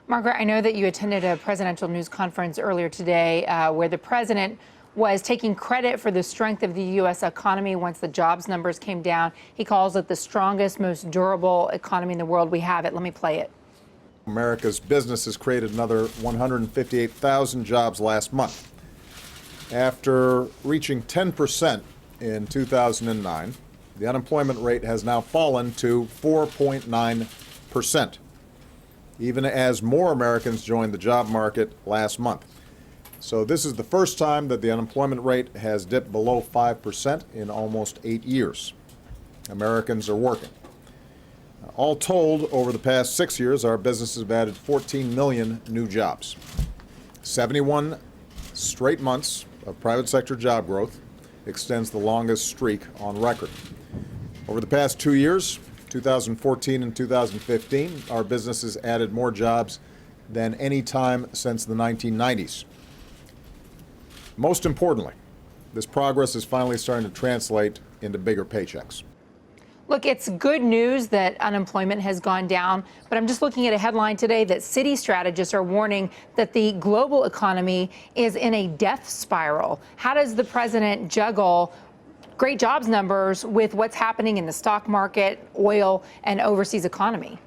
Margaret, I know that you attended a presidential news conference earlier today where the president was taking credit for the strength of the U.S. economy once the jobs numbers came down. He calls it the strongest, most durable economy in the world. We have it. Let me play it. America's businesses created another 158,000 jobs last month. After reaching 10% in 2009, the unemployment rate has now fallen to 4.9%, even as more Americans joined the job market last month. So this is the first time that the unemployment rate has dipped below 5% in almost 8 years. Americans are working. All told, over the past 6 years, our businesses have added 14 million new jobs. 71 straight months of private sector job growth extends the longest streak on record. Over the past 2 years, 2014 and 2015, our businesses added more jobs than any time since the 1990s. Most importantly, this progress is finally starting to translate into bigger paychecks. Look, it's good news that unemployment has gone down, but I'm just looking at a headline today that city strategists are warning that the global economy is in a death spiral. How does the president juggle great jobs numbers with what's happening in the stock market, oil, and overseas economy?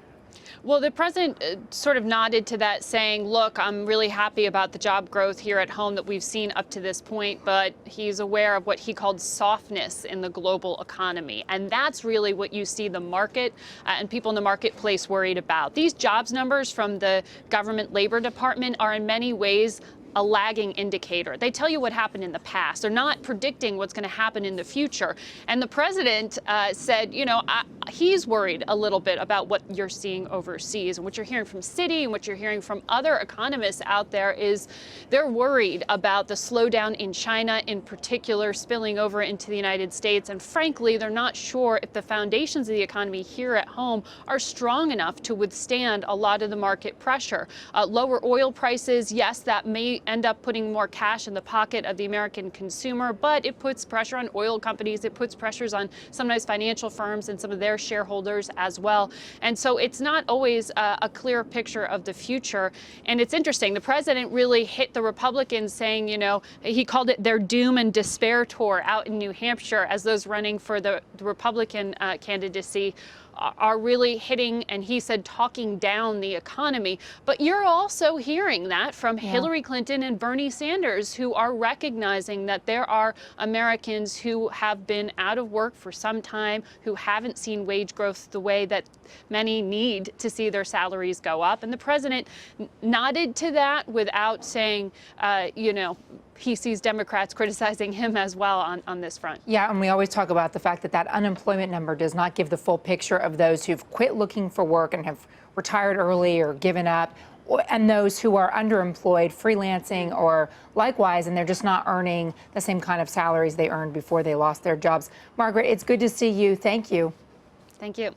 Well, the president sort of nodded to that, saying, look, I'm really happy about the job growth here at home that we've seen up to this point, but he's aware of what he called softness in the global economy. And that's really what you see the market and people in the marketplace worried about. These jobs numbers from the government labor department are in many ways a lagging indicator. They tell you what happened in the past. They're not predicting what's going to happen in the future. And the president said, you know, he's worried a little bit about what you're seeing overseas. And what you're hearing from Citi and what you're hearing from other economists out there is they're worried about the slowdown in China in particular spilling over into the United States. And frankly, they're not sure if the foundations of the economy here at home are strong enough to withstand a lot of the market pressure. Lower oil prices, yes, that may end up putting more cash in the pocket of the American consumer, but it puts pressure on oil companies. It puts pressures on sometimes financial firms and some of their shareholders as well. And so it's not always a clear picture of the future. And it's interesting. The president really hit the Republicans saying, you know, he called it their doom and despair tour out in New Hampshire as those running for the Republican candidacy are really hitting, and he said, talking down the economy. But you're also hearing that from Hillary Clinton and Bernie Sanders, who are recognizing that there are Americans who have been out of work for some time, who haven't seen wage growth the way that many need to see their salaries go up. And the president nodded to that without saying, you know, he sees Democrats criticizing him as well on this front. Yeah, and we always talk about the fact that that unemployment number does not give the full picture of those who've quit looking for work and have retired early or given up, and those who are underemployed, freelancing or likewise, and they're just not earning the same kind of salaries they earned before they lost their jobs. Margaret, it's good to see you. Thank you. Thank you.